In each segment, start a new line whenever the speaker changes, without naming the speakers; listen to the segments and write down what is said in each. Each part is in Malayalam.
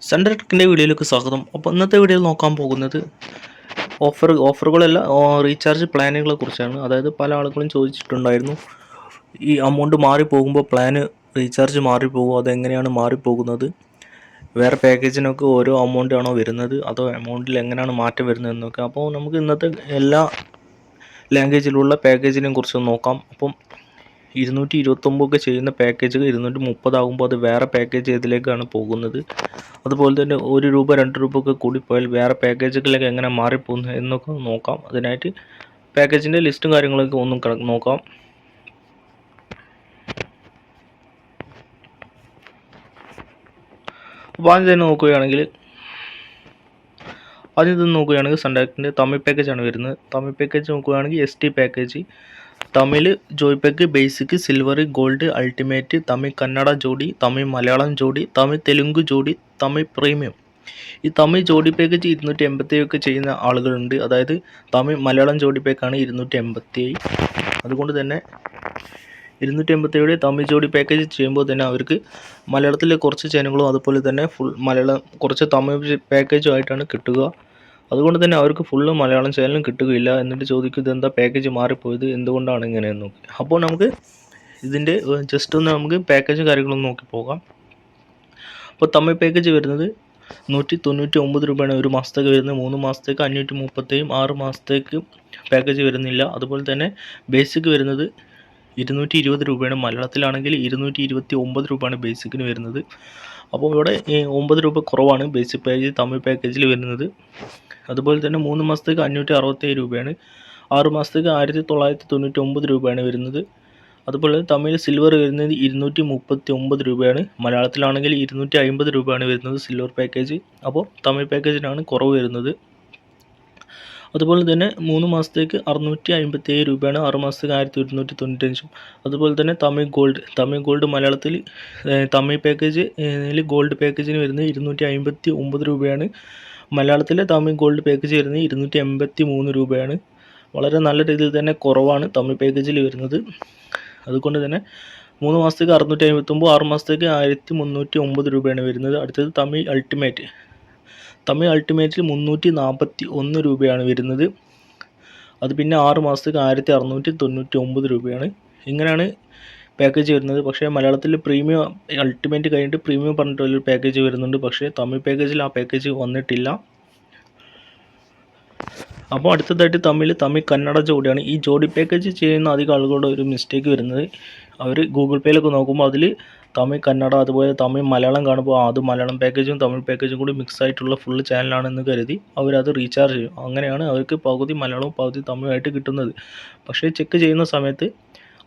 സെൻട്രൽ ടെക്കിൻ്റെ വീഡിയോയിലേക്ക് സ്വാഗതം. അപ്പോൾ ഇന്നത്തെ വീഡിയോയിൽ നോക്കാൻ പോകുന്നത് ഓഫറുകളല്ല, റീചാർജ് പ്ലാനുകളെ കുറിച്ചാണ്. അതായത് പല ആളുകളും ചോദിച്ചിട്ടുണ്ടായിരുന്നു, ഈ അമൗണ്ട് മാറിപ്പോകുമ്പോൾ റീചാർജ് മാറിപ്പോകുമോ, അതെങ്ങനെയാണ് മാറിപ്പോകുന്നത്, വേറെ പാക്കേജിനൊക്കെ ഓരോ അമൗണ്ട് ആണോ വരുന്നത്, അതോ അമൗണ്ടിൽ എങ്ങനെയാണ് മാറ്റം വരുന്നത് എന്നൊക്കെ. അപ്പോൾ നമുക്ക് ഇന്നത്തെ എല്ലാ ലാംഗ്വേജിലുള്ള പാക്കേജിനെ കുറിച്ച് നോക്കാം. അപ്പം 229 ചെയ്യുന്ന പാക്കേജ് 230 ആകുമ്പോൾ അത് വേറെ പാക്കേജ് ഏതിലേക്കാണ് പോകുന്നത്, അതുപോലെ തന്നെ 1 രൂപ 2 രൂപ ഒക്കെ കൂടിപ്പോയാൽ വേറെ പാക്കേജുകളിലേക്ക് എങ്ങനെ മാറിപ്പോകുന്നു എന്നൊക്കെ നോക്കാം. അതിനായിട്ട് പാക്കേജിൻ്റെ ലിസ്റ്റും കാര്യങ്ങളൊക്കെ ഒന്നും നോക്കാം. അപ്പോൾ ആദ്യം നോക്കുകയാണെങ്കിൽ സൺഡാക്റ്റിൻ്റെ തമിഴ് പാക്കേജാണ് വരുന്നത്. തമിഴ് പാക്കേജ് നോക്കുകയാണെങ്കിൽ ST package, Tamil joy pack, basic, silver, gold, ultimate, Tamil Kannada ജോഡി, തമിഴ് മലയാളം ജോഡി, തമിഴ് തെലുങ്ക് ജോഡി, തമിഴ് പ്രീമിയം. ഈ തമിഴ് ജോഡി പാക്കേജ് 287 ഒക്കെ ചെയ്യുന്ന ആളുകളുണ്ട്. അതായത് തമിഴ് മലയാളം ജോഡി പാക്കാണ് 287. അതുകൊണ്ട് തന്നെ 287 തമിഴ് ജോഡി പാക്കേജ് ചെയ്യുമ്പോൾ തന്നെ അവർക്ക് മലയാളത്തിലെ കുറച്ച് ചാനലുകളും അതുപോലെ തന്നെ ഫുൾ മലയാളം കുറച്ച് തമിഴ് പാക്കേജുമായിട്ടാണ് കിട്ടുക. അതുകൊണ്ട് തന്നെ അവർക്ക് ഫുള്ള് മലയാളം ചാനലും കിട്ടുകയില്ല. എന്നിട്ട് ചോദിക്കും ഇതെന്താ പാക്കേജ് മാറിപ്പോയത്, എന്തുകൊണ്ടാണ് ഇങ്ങനെയെന്ന് നോക്കി. അപ്പോൾ നമുക്ക് ഇതിൻ്റെ ജസ്റ്റ് ഒന്ന് നമുക്ക് പാക്കേജും കാര്യങ്ങളൊന്നും നോക്കി പോകാം. അപ്പോൾ തമിഴ് പാക്കേജ് വരുന്നത് 199 രൂപയാണ് ഒരു മാസത്തേക്ക് വരുന്നത്. 3 മാസത്തേക്ക് 537, 6 മാസത്തേക്ക് പാക്കേജ് വരുന്നില്ല. അതുപോലെ തന്നെ ബേസിക് വരുന്നത് 220 രൂപയാണ്. മലയാളത്തിലാണെങ്കിൽ 229 രൂപയാണ് ബേസിക്കിന് വരുന്നത്. അപ്പോൾ ഇവിടെ 9 രൂപ കുറവാണ് ബേസിക് പാക്കേജ് തമിഴ് പാക്കേജിൽ വരുന്നത്. അതുപോലെ തന്നെ 3 മാസത്തേക്ക് 567 രൂപയാണ്. 6 മാസത്തേക്ക് 1999 രൂപയാണ് വരുന്നത്. അതുപോലെ തമിഴ് സിൽവർ വരുന്നത് 239 രൂപയാണ്. മലയാളത്തിലാണെങ്കിൽ 250 രൂപയാണ് വരുന്നത് സിൽവർ പാക്കേജ്. അപ്പോൾ തമിഴ് പാക്കേജിനാണ് കുറവ് വരുന്നത്. അതുപോലെ തന്നെ 3 മാസത്തേക്ക് 657 രൂപയാണ്. 6 മാസത്തേക്ക് 1195. അതുപോലെ തന്നെ തമിഴ് ഗോൾഡ് മലയാളത്തിൽ തമിഴ് പാക്കേജ് ഗോൾഡ് പാക്കേജിന് വരുന്നത് 259 രൂപയാണ്. മലയാളത്തിലെ തമിഴ് ഗോൾഡ് പാക്കേജ് വരുന്നത് 283 രൂപയാണ്. വളരെ നല്ല രീതിയിൽ തന്നെ കുറവാണ് തമിഴ് പാക്കേജിൽ വരുന്നത്. അതുകൊണ്ട് തന്നെ 3 മാസത്തേക്ക് 659, 6 മാസത്തേക്ക് 1309 രൂപയാണ് വരുന്നത്. അടുത്തത് തമിഴ് അൾട്ടിമേറ്റിൽ 341 രൂപയാണ് വരുന്നത്. അത് പിന്നെ 6 മാസത്തേക്ക് 1699 രൂപയാണ്. ഇങ്ങനെയാണ് പാക്കേജ് വരുന്നത്. പക്ഷേ മലയാളത്തിൽ പ്രീമിയം അൾട്ടിമേറ്റ് കഴിഞ്ഞിട്ട് പ്രീമിയം പറഞ്ഞിട്ടുള്ളൊരു പാക്കേജ് വരുന്നുണ്ട്. പക്ഷേ തമിഴ് പാക്കേജിൽ ആ പാക്കേജ് വന്നിട്ടില്ല. അപ്പോൾ അടുത്തതായിട്ട് തമിഴ് കന്നഡ ജോഡിയാണ്. ഈ ജോഡി പാക്കേജ് ചെയ്യുന്ന അധികം ആളുകളുടെ ഒരു മിസ്റ്റേക്ക് വരുന്നത്, അവർ ഗൂഗിൾ പേയിലൊക്കെ നോക്കുമ്പോൾ അതിൽ തമിഴ് കന്നഡ അതുപോലെ തമിഴ് മലയാളം കാണുമ്പോൾ അത് മലയാളം പാക്കേജും തമിഴ് പാക്കേജും കൂടി മിക്സ് ആയിട്ടുള്ള ഫുള്ള് ചാനലാണെന്ന് കരുതി അവരത് റീചാർജ് ചെയ്യും. അങ്ങനെയാണ് അവർക്ക് പകുതി മലയാളവും പകുതി തമിഴുമായിട്ട് കിട്ടുന്നത്. പക്ഷേ ചെക്ക് ചെയ്യുന്ന സമയത്ത്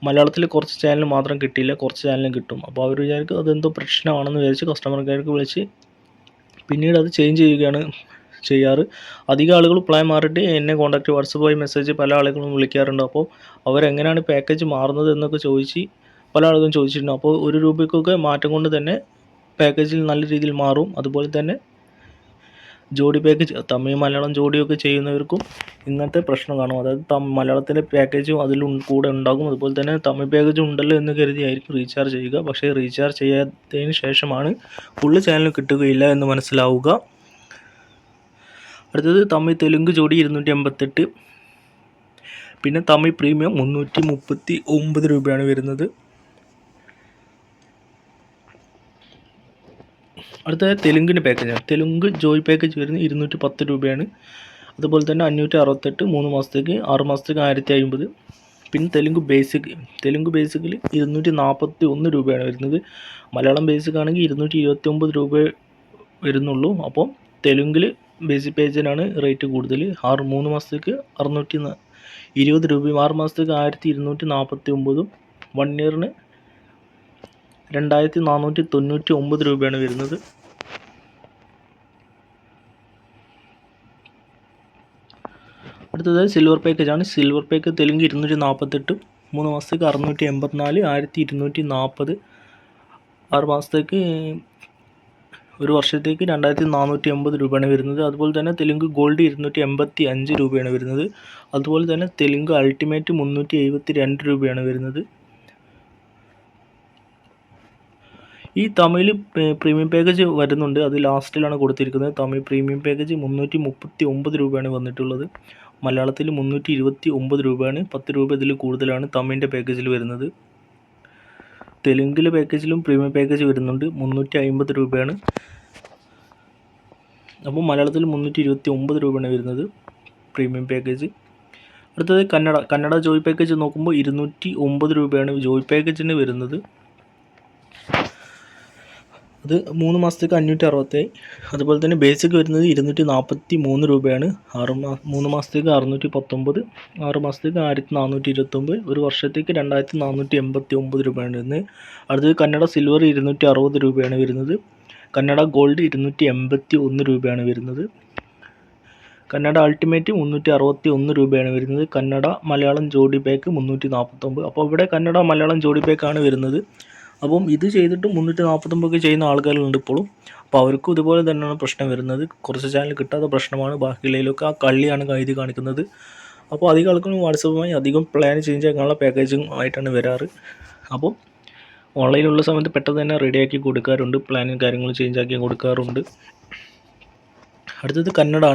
മലയാളത്തിൽ കുറച്ച് ചാനൽ മാത്രം കിട്ടിയില്ല, കുറച്ച് ചാനലും കിട്ടും. അപ്പോൾ അവർ വിചാരിക്കും അതെന്തോ പ്രശ്നമാണെന്ന് വിചാരിച്ച് കസ്റ്റമർ കെയർക്ക് വിളിച്ച് പിന്നീട് അത് ചേഞ്ച് ചെയ്യുകയാണ് ചെയ്യാറ്. അധികം ആളുകൾ പ്ലാൻ മാറിയിട്ട് എന്നെ കോൺടാക്റ്റ് വാട്സപ്പ് വഴി മെസ്സേജ് പല ആളുകളും വിളിക്കാറുണ്ട്. അപ്പോൾ അവരെങ്ങനെയാണ് പാക്കേജ് മാറുന്നത് എന്നൊക്കെ ചോദിച്ച് പല ആളുകളും ചോദിച്ചിട്ടുണ്ട്. അപ്പോൾ 1 രൂപയ്ക്കൊക്കെ മാറ്റം കൊണ്ട് തന്നെ പാക്കേജിൽ നല്ല രീതിയിൽ മാറും. അതുപോലെ തന്നെ ജോഡി പാക്കേജ് തമിഴ് മലയാളം ജോഡിയൊക്കെ ചെയ്യുന്നവർക്കും ഇങ്ങനത്തെ പ്രശ്നം കാണും. അതായത് മലയാളത്തിൻ്റെ പാക്കേജും അതിൽ കൂടെ ഉണ്ടാകും. അതുപോലെ തന്നെ തമിഴ് പാക്കേജും ഉണ്ടല്ലോ എന്ന് കരുതിയായിരിക്കും റീചാർജ് ചെയ്യുക. പക്ഷേ റീചാർജ് ചെയ്യാത്തതിന് ശേഷമാണ് ഫുള്ള് ചാനൽ കിട്ടുകയില്ല എന്ന് മനസ്സിലാവുക. അടുത്തത് തമിഴ് തെലുങ്ക് ജോഡി 288, പിന്നെ തമിഴ് പ്രീമിയം 339 രൂപയാണ് വരുന്നത്. അടുത്തത് തെലുങ്കിൻ്റെ പാക്കേജാണ്. തെലുങ്ക് ജോയ് പാക്കേജ് വരുന്നത് 210 രൂപയാണ്. അതുപോലെ തന്നെ 568 3 മാസത്തേക്ക്, 6 മാസത്തേക്ക് 1050. പിന്നെ തെലുങ്ക് ബേസിക്കിൽ 241 രൂപയാണ് വരുന്നത്. മലയാളം ബേസിക് ആണെങ്കിൽ 229 രൂപ വരുന്നുള്ളൂ. അപ്പോൾ തെലുങ്കിൽ ബേസിക് പേജിനാണ് റേറ്റ് കൂടുതൽ. 3 മാസത്തേക്ക് 620 രൂപയും 6 മാസത്തേക്ക് 1249, 1 ഇയറിന് 2499 രൂപയാണ് വരുന്നത്. അടുത്തത് സിൽവർ പാക്കേജാണ്. സിൽവർ പാക്ക് തെലുങ്ക് 248, 3 മാസത്തേക്ക് 684, 1240, 6 മാസത്തേക്ക് 1 വർഷത്തേക്ക് 2480 രൂപയാണ് വരുന്നത്. അതുപോലെ തന്നെ തെലുങ്ക് ഗോൾഡ് 285 രൂപയാണ് വരുന്നത്. അതുപോലെ തന്നെ തെലുങ്ക് അൾട്ടിമേറ്റ് 372 രൂപയാണ് വരുന്നത്. ഈ തമിഴ് പ്രീമിയം പാക്കേജ് വരുന്നുണ്ട്, അത് ലാസ്റ്റിലാണ് കൊടുത്തിരിക്കുന്നത്. തമിഴ് പ്രീമിയം പാക്കേജ് 339 രൂപയാണ് വന്നിട്ടുള്ളത്. മലയാളത്തിൽ 329 രൂപയാണ്. 10 രൂപ ഇതിൽ കൂടുതലാണ് തമിഴിൻ്റെ പാക്കേജിൽ വരുന്നത്. തെലുങ്കിലെ പാക്കേജിലും പ്രീമിയം പാക്കേജ് വരുന്നുണ്ട്, 350 രൂപയാണ്. അപ്പോൾ മലയാളത്തിൽ 329 രൂപയാണ് വരുന്നത് പ്രീമിയം പാക്കേജ്. അടുത്തത് കന്നഡ ജോയ് പാക്കേജ് നോക്കുമ്പോൾ 209 രൂപയാണ് ജോയ് പാക്കേജിന് വരുന്നത്. അത് 3 മാസത്തേക്ക് 567. അതുപോലെ തന്നെ ബേസിക് വരുന്നത് 243 രൂപയാണ്. 3 മാസത്തേക്ക് 619, 6 മാസത്തേക്ക് 1429, ഒരു വർഷത്തേക്ക് 2489 രൂപയാണ് വരുന്നത്. അടുത്തത് കന്നഡ സിൽവർ 260 രൂപയാണ് വരുന്നത്. കന്നഡ ഗോൾഡ് 281 രൂപയാണ് വരുന്നത്. കന്നഡ അൾട്ടിമേറ്റ് 361 രൂപയാണ് വരുന്നത്. കന്നഡ മലയാളം ജോഡി പാക്ക് 349. അപ്പോൾ ഇവിടെ കന്നഡ മലയാളം ജോഡി പാക്കാണ് വരുന്നത്. അപ്പം ഇത് ചെയ്തിട്ട് 349 ചെയ്യുന്ന ആൾക്കാരുണ്ട് ഇപ്പോഴും. അപ്പോൾ അവർക്കും ഇതുപോലെ തന്നെയാണ് പ്രശ്നം വരുന്നത്. കുറച്ച് ചാനൽ കിട്ടാത്ത പ്രശ്നമാണ്, ബാക്കിയുള്ളതിലൊക്കെ ആ കള്ളിയാണ് എഴുതി കാണിക്കുന്നത്. അപ്പോൾ അധികം ആൾക്കാരും വാട്സപ്പുമായി അധികം പ്ലാൻ ചേഞ്ച് ആക്കാനുള്ള പാക്കേജിങ് ആയിട്ടാണ് വരാറ്. അപ്പോൾ ഓൺലൈനുള്ള സമയത്ത് പെട്ടെന്ന് തന്നെ റെഡിയാക്കി കൊടുക്കാറുണ്ട്, പ്ലാനും കാര്യങ്ങളും ചേഞ്ച് ആക്കി കൊടുക്കാറുണ്ട്. അടുത്തത് കന്നഡ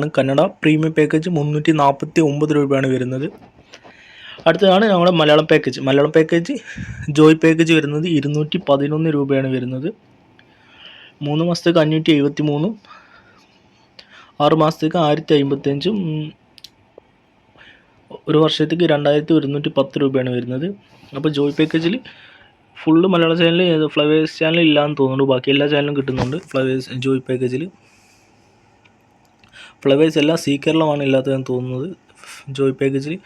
പ്രീമിയം പാക്കേജ് 349 രൂപയാണ് വരുന്നത്. അടുത്തതാണ് നമ്മുടെ മലയാളം പാക്കേജ് ജോയ് പാക്കേജ് വരുന്നത് 211 രൂപയാണ് വരുന്നത്. 3 മാസത്തേക്ക് 573, 6 മാസത്തേക്ക് 1055, ഒരു വർഷത്തേക്ക് 2110 രൂപയാണ് വരുന്നത്. അപ്പോൾ ജോയ് പാക്കേജിൽ ഫുള്ള് മലയാള ചാനൽ, ഫ്ലവേഴ്സ് ചാനൽ ഇല്ലയെന്ന് തോന്നുന്നു, ബാക്കി എല്ലാ ചാനലും കിട്ടുന്നുണ്ട് ഫ്ലവേഴ്സ് ജോയ് പാക്കേജിൽ. ഫ്ലവേഴ്സ് അല്ല, സീ കേരളമാണ് ഇല്ലാത്തതെന്ന് തോന്നുന്നത് ജോയ് പാക്കേജിൽ.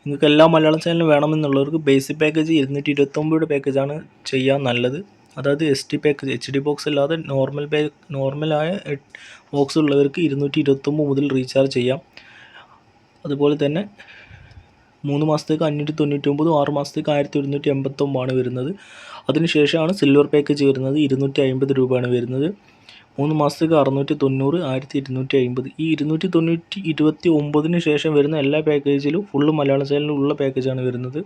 നിങ്ങൾക്ക് എല്ലാ മലയാളം ചാനലും വേണമെന്നുള്ളവർക്ക് ബേസിക് പാക്കേജ് 229 പാക്കേജാണ് ചെയ്യാൻ നല്ലത്. അതായത് ST പാക്കേജ്, HD ബോക്സ് അല്ലാതെ നോർമലായ ബോക്സ് ഉള്ളവർക്ക് 229 മുതൽ റീചാർജ് ചെയ്യാം. അതുപോലെ തന്നെ 3 മാസത്തേക്ക് 599, 6 മാസത്തേക്ക് 1189 വരുന്നത്. അതിനുശേഷമാണ് സിൽവർ പാക്കേജ് വരുന്നത്, 250 രൂപയാണ് വരുന്നത്. 3 മാസത്തേക്ക് 690, 1250. ഈ 229 ശേഷം വരുന്ന എല്ലാ പാക്കേജിലും ഫുള്ള് മലയാള ചാനലിലുള്ള പാക്കേജാണ് വരുന്നത്.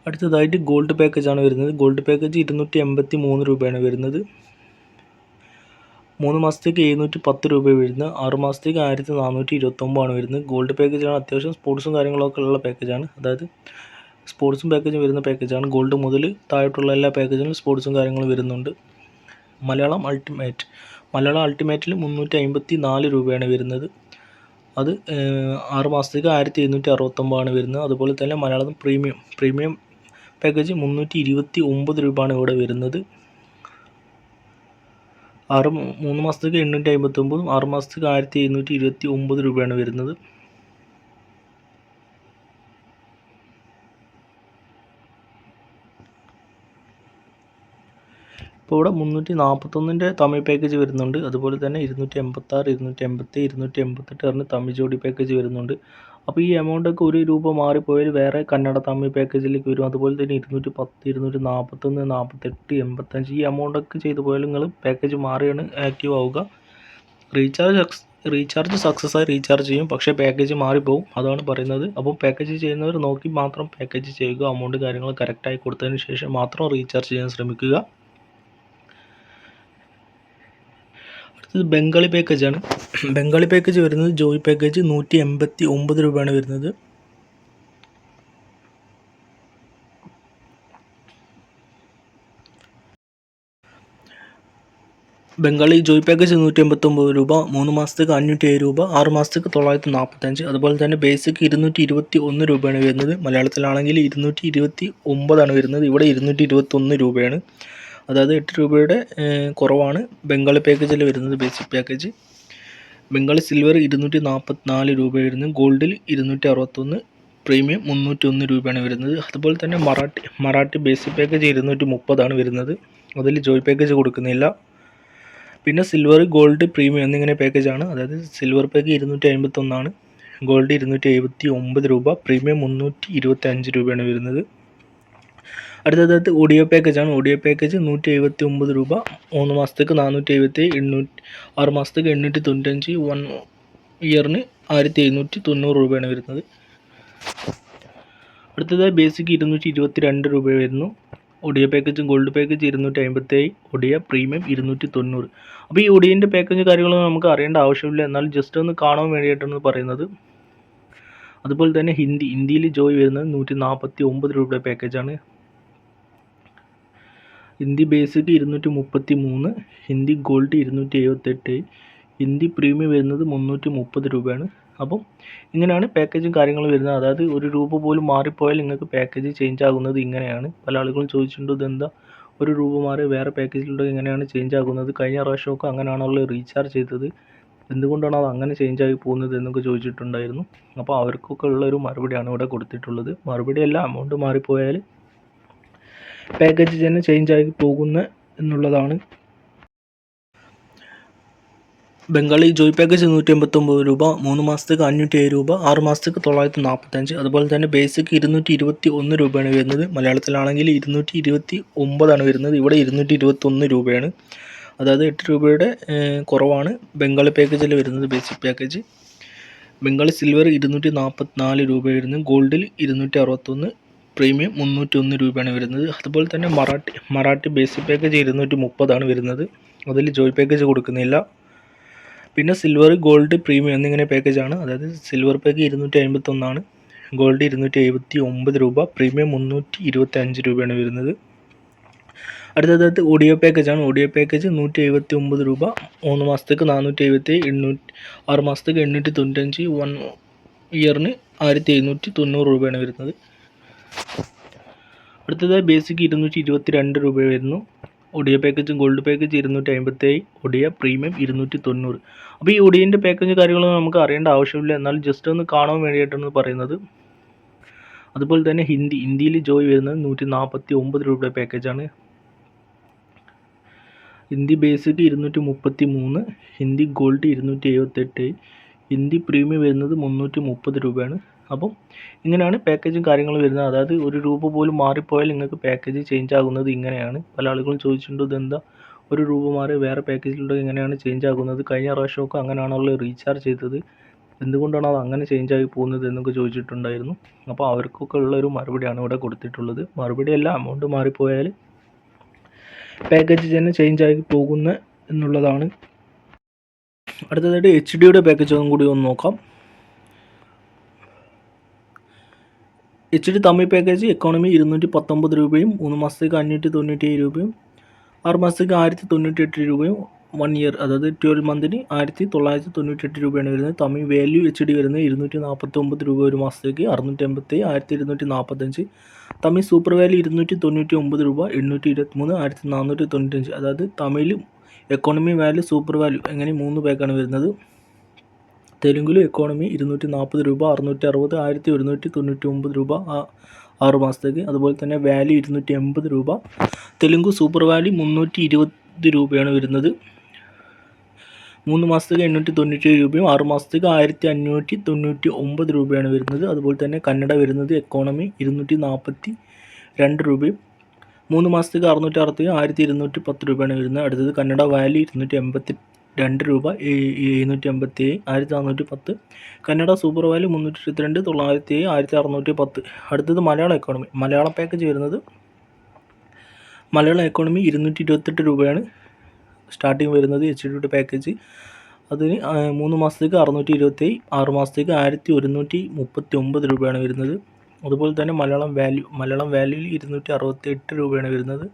അടുത്തതായിട്ട് ഗോൾഡ് പാക്കേജാണ് വരുന്നത്. ഗോൾഡ് പാക്കേജ് 283 രൂപയാണ് വരുന്നത്. 3 മാസത്തേക്ക് 710 രൂപ വരുന്നത്. 6 മാസത്തേക്ക് 1429 വരുന്നത്. ഗോൾഡ് പാക്കേജാണ്, അത്യാവശ്യം സ്പോർട്സും കാര്യങ്ങളൊക്കെ ഉള്ള പാക്കേജാണ്. അതായത് സ്പോർട്സും പാക്കേജും വരുന്ന പാക്കേജാണ്. ഗോൾഡ് മുതൽ താഴോട്ടുള്ള എല്ലാ പാക്കേജിലും സ്പോർട്സും കാര്യങ്ങളും വരുന്നുണ്ട്. മലയാളം അൾട്ടിമേറ്റിൽ 354 രൂപയാണ് വരുന്നത്. അത് 6 മാസത്തേക്ക് 1769 വരുന്നത്. അതുപോലെ തന്നെ മലയാളം പ്രീമിയം പാക്കേജ് 329 രൂപയാണ് ഇവിടെ വരുന്നത്. 3 മാസത്തേക്ക് 859, 6 മാസത്തേക്ക് 1729 രൂപയാണ് വരുന്നത്. ഇപ്പോൾ ഇവിടെ 341 തമിഴ് പാക്കേജ് വരുന്നുണ്ട്. അതുപോലെ തന്നെ 286, 287, 288 പറഞ്ഞ് തമിഴ് ജോഡി പാക്കേജ് വരുന്നുണ്ട്. അപ്പോൾ ഈ എമൗണ്ടൊക്കെ 1 രൂപ മാറിപ്പോയാൽ വേറെ കന്നഡ തമിഴ് പാക്കേജിലേക്ക് വരും. അതുപോലെ തന്നെ 210, 241, 48, 85 ഈ എമൗണ്ടൊക്കെ ചെയ്തു പോയാൽ നിങ്ങൾ പാക്കേജ് മാറിയാണ് ആക്റ്റീവ് ആവുക. റീചാർജ് സക്സസ് ആയി റീചാർജ് ചെയ്യും, പക്ഷേ പാക്കേജ് മാറിപ്പോവും, അതാണ് പറയുന്നത്. അപ്പോൾ പാക്കേജ് ചെയ്യുന്നവർ നോക്കി മാത്രം പാക്കേജ് ചെയ്യുക. അമൗണ്ട് കാര്യങ്ങൾ കറക്റ്റായി കൊടുത്തതിന് ശേഷം മാത്രം റീചാർജ് ചെയ്യാൻ ശ്രമിക്കുക. അടുത്തത് ബംഗാളി പാക്കേജാണ്. ബംഗാളി പാക്കേജ് വരുന്നത് ജോയ് പാക്കേജ് 189 രൂപയാണ് വരുന്നത്. ബംഗാളി ജോയ് പാക്കേജ് 189 രൂപ, 3 മാസത്തേക്ക് 507 രൂപ, 6 മാസത്തേക്ക് 945. അതുപോലെ തന്നെ ബേസിക് 221 രൂപയാണ് വരുന്നത്. മലയാളത്തിലാണെങ്കിൽ 229 വരുന്നത്. ഇവിടെ 221 രൂപയാണ്. അതായത് 8 രൂപയുടെ കുറവാണ് ബംഗാളി പാക്കേജിൽ വരുന്നത്. ബേസിക് പാക്കേജ് ബംഗാളി സിൽവർ 244 രൂപ വരുന്നത്. ഗോൾഡിൽ 261, പ്രീമിയം 301 രൂപയാണ് വരുന്നത്. അതുപോലെ തന്നെ മറാഠി ബേസിക് പാക്കേജ് 230 വരുന്നത്. അതിൽ ജോയ് പാക്കേജ് കൊടുക്കുന്നില്ല. പിന്നെ സിൽവർ, ഗോൾഡ്, പ്രീമിയം എന്നിങ്ങനെ പാക്കേജാണ്. അതായത് സിൽവർ പാക്ക് 251, ഗോൾഡ് 279 രൂപ, പ്രീമിയം 325 രൂപയാണ് വരുന്നത്. അടുത്തത് ഓഡിയോ പാക്കേജാണ്. ഓഡിയോ പാക്കേജ് 179 രൂപ, 3 മാസത്തേക്ക് 477, 6 മാസത്തേക്ക് 895, 1 ഇയറിന് 1790 രൂപയാണ് വരുന്നത്. അടുത്തത് ബേസിക് 222 രൂപ വരുന്നു. ഒഡിയ പാക്കേജും ഗോൾഡ് പാക്കേജ് 257, ഒഡിയ പ്രീമിയം 290. അപ്പോൾ ഈ ഒഡിയൻ്റെ പാക്കേജ് കാര്യങ്ങളൊന്നും നമുക്ക് അറിയേണ്ട ആവശ്യമില്ല, എന്നാൽ ജസ്റ്റ് ഒന്ന് കാണാൻ വേണ്ടിയിട്ടാണ് പറയുന്നത്. അതുപോലെ തന്നെ ഹിന്ദിയിൽ ജോയ് വരുന്നത് 149 രൂപയുടെ പാക്കേജാണ്. Hindi basic 233, Hindi gold 278, Hindi premium വരുന്നത് 330 രൂപയാണ്. അപ്പം ഇങ്ങനെയാണ് പാക്കേജും കാര്യങ്ങളും വരുന്നത്. അതായത് ഒരു രൂപ പോലും മാറിപ്പോയാൽ നിങ്ങൾക്ക് പാക്കേജ് ചേഞ്ച് ആകുന്നത് ഇങ്ങനെയാണ്. പല ആളുകളും ചോദിച്ചിട്ടുണ്ട് ഇതെന്താ ഒരു രൂപ മാറി വേറെ പാക്കേജിലൂടെ എങ്ങനെയാണ് ചേഞ്ച് ആകുന്നത്, കഴിഞ്ഞ പ്രാവശ്യമൊക്കെ അങ്ങനെയാണല്ലോ റീചാർജ് ചെയ്തത്, എന്തുകൊണ്ടാണ് അത് അങ്ങനെ ചേഞ്ച് ആയി പോകുന്നത് എന്നൊക്കെ ചോദിച്ചിട്ടുണ്ടായിരുന്നു. അപ്പോൾ അവർക്കൊക്കെ ഉള്ളൊരു മറുപടിയാണ് ഇവിടെ കൊടുത്തിട്ടുള്ളത്. മറുപടിയല്ല, എമൗണ്ട് മാറിപ്പോയാൽ പാക്കേജ് തന്നെ ചേഞ്ച് ആയി പോകുന്ന എന്നുള്ളതാണ്. ബംഗാളി ജോയ് പാക്കേജ് 189 രൂപ, 3 മാസത്തേക്ക് 507 രൂപ, 6 മാസത്തേക്ക് 945. അതുപോലെ തന്നെ ബേസിക് 221 രൂപയാണ് വരുന്നത്. മലയാളത്തിലാണെങ്കിൽ 229 വരുന്നത്. ഇവിടെ 221 രൂപയാണ്. അതായത് 8 രൂപയുടെ കുറവാണ് ബംഗാളി പാക്കേജിൽ വരുന്നത്. ബേസിക് പാക്കേജ് ബംഗാളി സിൽവർ 244 രൂപ വരുന്നത്. ഗോൾഡിൽ 261, പ്രീമിയം 301 രൂപയാണ് വരുന്നത്. അതുപോലെ തന്നെ മറാഠി ബേസിക് പാക്കേജ് 230 വരുന്നത്. അതിൽ ജോയ് പാക്കേജ് കൊടുക്കുന്നില്ല. പിന്നെ സിൽവർ, ഗോൾഡ്, പ്രീമിയം എന്നിങ്ങനെ പാക്കേജാണ്. അതായത് സിൽവർ പാക്ക് 251, ഗോൾഡ് 279 രൂപ, പ്രീമിയം 325 രൂപയാണ് വരുന്നത്. അടുത്തത് ഓഡിയോ പാക്കേജാണ്. ഓഡിയോ പാക്കേജ് 179 രൂപ, 3 മാസത്തേക്ക് 477, 6 മാസത്തേക്ക് 895, 1 ഇയറിന് 1790 രൂപയാണ് വരുന്നത്. അടുത്തത് ബേസിക് 222 രൂപ വരുന്നു. ഒഡിയ പാക്കേജും ഗോൾഡ് പാക്കേജ് 257, ഒഡിയ പ്രീമിയം 290. അപ്പോൾ ഈ ഒഡിയൻ്റെ പാക്കേജ് കാര്യങ്ങളൊന്നും നമുക്ക് അറിയേണ്ട ആവശ്യമില്ല, എന്നാൽ ജസ്റ്റ് ഒന്ന് കാണാൻ വേണ്ടിയിട്ടാണ് പറയുന്നത്. അതുപോലെ തന്നെ ഹിന്ദിയിൽ ജോയ് വരുന്നത് 149 രൂപയുടെ പാക്കേജാണ്. Hindi basic 233, Hindi gold 278, Hindi premium വരുന്നത് 330 രൂപയാണ്. അപ്പം ഇങ്ങനെയാണ് പാക്കേജും കാര്യങ്ങളും വരുന്നത്. അതായത് ഒരു രൂപ പോലും മാറിപ്പോയാൽ നിങ്ങൾക്ക് പാക്കേജ് ചേഞ്ച് ആകുന്നത് ഇങ്ങനെയാണ്. പല ആളുകളും ചോദിച്ചിട്ടുണ്ട് ഇതെന്താ ഒരു രൂപ മാറി വേറെ പാക്കേജിലൂടെ എങ്ങനെയാണ് ചേഞ്ച് ആകുന്നത്, കഴിഞ്ഞ പ്രാവശ്യമൊക്കെ അങ്ങനെയാണല്ലോ റീചാർജ് ചെയ്തത്, എന്തുകൊണ്ടാണ് അത് അങ്ങനെ ചേഞ്ച് ആയി പോകുന്നത് എന്നൊക്കെ ചോദിച്ചിട്ടുണ്ടായിരുന്നു. അപ്പോൾ അവർക്കൊക്കെ ഉള്ളൊരു മറുപടിയാണ് ഇവിടെ കൊടുത്തിട്ടുള്ളത്. മറുപടിയല്ല, എമൗണ്ട് മാറിപ്പോയാൽ പാക്കേജ് തന്നെ ചേഞ്ച് ആയി പോകുന്ന എന്നുള്ളതാണ്. അടുത്തതായിട്ട് HD പാക്കേജ് ഒന്നും കൂടി ഒന്ന് നോക്കാം. HD തമിഴ് പാക്കേജ് എക്കോണമി 219 രൂപയും, 3 മാസത്തേക്ക് 597 രൂപയും, 6 മാസത്തേക്ക് 1098 രൂപയും, 1 ഇയർ അതായത് 12 മന്തിന് 1998 രൂപയാണ് വരുന്നത്. തമിഴ് വാല്യൂ HD വരുന്നത് 249 രൂപ ഒരു മാസത്തേക്ക്, 687, 1245. തമിഴ് സൂപ്പർ വാല്യൂ 299 രൂപ, 823, 1495. അതായത് തമിഴിൽ എക്കോണമി വാല്യൂ, സൂപ്പർ വാല്യൂ അങ്ങനെ 3 പാക്കാണ് വരുന്നത്. തെലുങ്കിൽ എക്കോണമി 240 രൂപ, 660, 1199 രൂപ 6 മാസത്തേക്ക്. അതുപോലെ തന്നെ വാല്യൂ 280 രൂപ. തെലുങ്ക് സൂപ്പർ വാല്യൂ 320 രൂപയാണ് വരുന്നത്. 3 മാസത്തേക്ക് 897 രൂപയും, 6 മാസത്തേക്ക് 1599 രൂപയാണ് വരുന്നത്. അതുപോലെ തന്നെ കന്നഡ വരുന്നത് എക്കോണമി 242 രൂപയും, 3 മാസത്തേക്ക് 660, 1210 രൂപയാണ് വരുന്നത്. അടുത്തത് കന്നഡ വാല്യൂ 282 രൂപ, 787, 1410. Kannada super value 322, 907, 1610. അടുത്തത് മലയാളം എക്കോണമി. മലയാളം പാക്കേജ് വരുന്നത് മലയാളം എക്കോണമി 228 രൂപയാണ് സ്റ്റാർട്ടിങ് വരുന്നത്. HD പാക്കേജ് അതിന് 3 മാസത്തേക്ക് 627, 6 മാസത്തേക്ക് 1139 രൂപയാണ് വരുന്നത്. അതുപോലെ തന്നെ മലയാളം വാല്യൂയിൽ 268 രൂപയാണ് വരുന്നത്.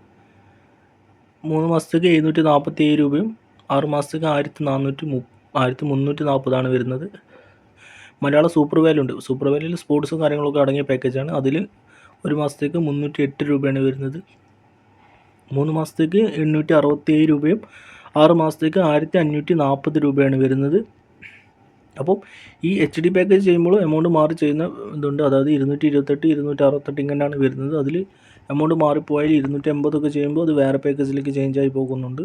3 മാസത്തേക്ക് 747 രൂപയും, 6 മാസത്തേക്ക് 1340 വരുന്നത്. മലയാളം സൂപ്പർ വാല്യൂ ഉണ്ട്. സൂപ്പർ വാല്യൂയിൽ സ്പോർട്സും കാര്യങ്ങളൊക്കെ അടങ്ങിയ പാക്കേജാണ്. അതിൽ 1 മാസത്തേക്ക് 308 രൂപയാണ് വരുന്നത്. 3 മാസത്തേക്ക് 867 രൂപയും, 6 മാസത്തേക്ക് 1540 രൂപയാണ് വരുന്നത്. അപ്പോൾ ഈ HD പാക്കേജ് ചെയ്യുമ്പോൾ എമൗണ്ട് മാറി ചെയ്യുന്ന ഇതുണ്ട്. അതായത് 228, 268 ഇങ്ങനെയാണ് വരുന്നത്. അതിൽ എമൗണ്ട് മാറിപ്പോയാൽ 280 ഒക്കെ ചെയ്യുമ്പോൾ അത് വേറെ പാക്കേജിലേക്ക് ചേഞ്ച് ആയി പോകുന്നുണ്ട്.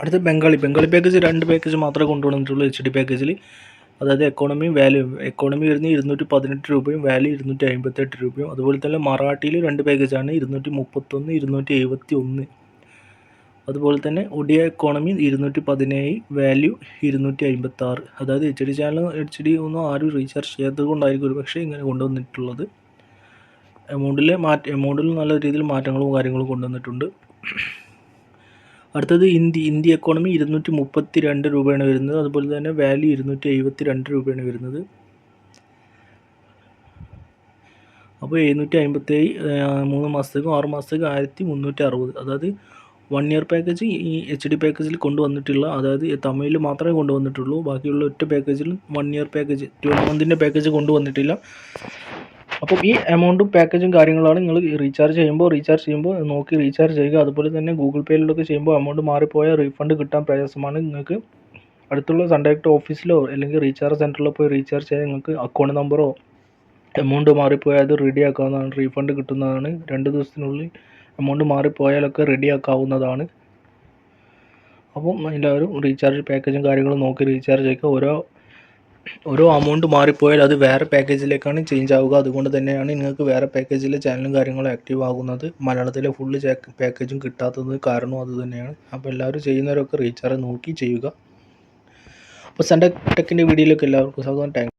അടുത്ത ബംഗാളി പാക്കേജ് 2 പാക്കേജ് മാത്രമേ കൊണ്ടുവന്നിട്ടുള്ളൂ HD പാക്കേജിൽ. അതായത് എക്കോണമി വരുന്നത് 218 രൂപയും, വാല്യൂ 258 രൂപയും. അതുപോലെ തന്നെ മറാഠിയിൽ 2 പാക്കേജാണ്, 231, 271. അതുപോലെ തന്നെ ഒഡിയ എക്കോണമി 217, വാല്യൂ 256. അതായത് HD ചാനൽ ഒന്നും ആരും റീചാർജ് ചെയ്യാത്തത് കൊണ്ടായിരിക്കും ഒരു പക്ഷേ ഇങ്ങനെ കൊണ്ടുവന്നിട്ടുള്ളത്. എമൗണ്ടിൽ നല്ല രീതിയിൽ മാറ്റങ്ങളും കാര്യങ്ങളും കൊണ്ടുവന്നിട്ടുണ്ട്. അടുത്തത് ഇന്ത്യ എക്കോണമി 232 രൂപയാണ് വരുന്നത്. അതുപോലെ തന്നെ വാല്യൂ 272 രൂപയാണ് വരുന്നത്. അപ്പോൾ 757 3 മാസത്തേക്കും 6 മാസത്തേക്കും 1360. അതായത് 1 ഇയർ പാക്കേജ് ഈ HD പാക്കേജിൽ കൊണ്ടുവന്നിട്ടുള്ള, അതായത് തമിഴിൽ മാത്രമേ കൊണ്ടുവന്നിട്ടുള്ളൂ. ബാക്കിയുള്ള ഒറ്റ പാക്കേജിൽ 1 ഇയർ പാക്കേജ് 12 മന്തിൻ്റെ പാക്കേജ് കൊണ്ടുവന്നിട്ടില്ല. അപ്പോൾ ഈ എമൗണ്ടും പാക്കേജും കാര്യങ്ങളാണ് നിങ്ങൾ റീചാർജ് ചെയ്യുമ്പോൾ നോക്കി റീചാർജ് ചെയ്യുക. അതുപോലെ തന്നെ ഗൂഗിൾ പേയിലൊക്കെ ചെയ്യുമ്പോൾ എമൗണ്ട് മാറിപ്പോയാൽ റീഫണ്ട് കിട്ടാൻ പ്രയാസമാണ്. നിങ്ങൾക്ക് അടുത്തുള്ള സൺ ഡയറക്റ്റ് ഓഫീസിലോ അല്ലെങ്കിൽ റീചാർജ് സെൻറ്ററിലോ പോയി റീചാർജ് ചെയ്യാൻ നിങ്ങൾക്ക് അക്കൗണ്ട് നമ്പറോ എമൗണ്ട് മാറിപ്പോയാൽ അത് റെഡിയാക്കാവുന്നതാണ്, റീഫണ്ട് കിട്ടുന്നതാണ്. 2 ദിവസത്തിനുള്ളിൽ എമൗണ്ട് മാറിപ്പോയാലൊക്കെ റെഡിയാക്കാവുന്നതാണ്. അപ്പം എല്ലാവരും റീചാർജ് പാക്കേജും കാര്യങ്ങളും നോക്കി റീചാർജ് ചെയ്യുക. ഓരോ എമൗണ്ട് മാറിപ്പോയാൽ അത് വേറെ പാക്കേജിലേക്കാണ് ചേഞ്ച് ആവുക. അതുകൊണ്ട് തന്നെയാണ് നിങ്ങൾക്ക് വേറെ പാക്കേജിലെ ചാനലും കാര്യങ്ങളും ആക്റ്റീവ് ആകുന്നത്. മലയാളത്തിലെ ഫുള്ള് പാക്കേജും കിട്ടാത്തത് കാരണം അത് തന്നെയാണ്. അപ്പോൾ എല്ലാവരും ചെയ്യുന്നവരൊക്കെ റീചാർജ് നോക്കി ചെയ്യുക. അപ്പോൾ സൺ ടെക്കിൻ്റെ വീഡിയോയിലേക്ക് എല്ലാവർക്കും സ്വാഗതം.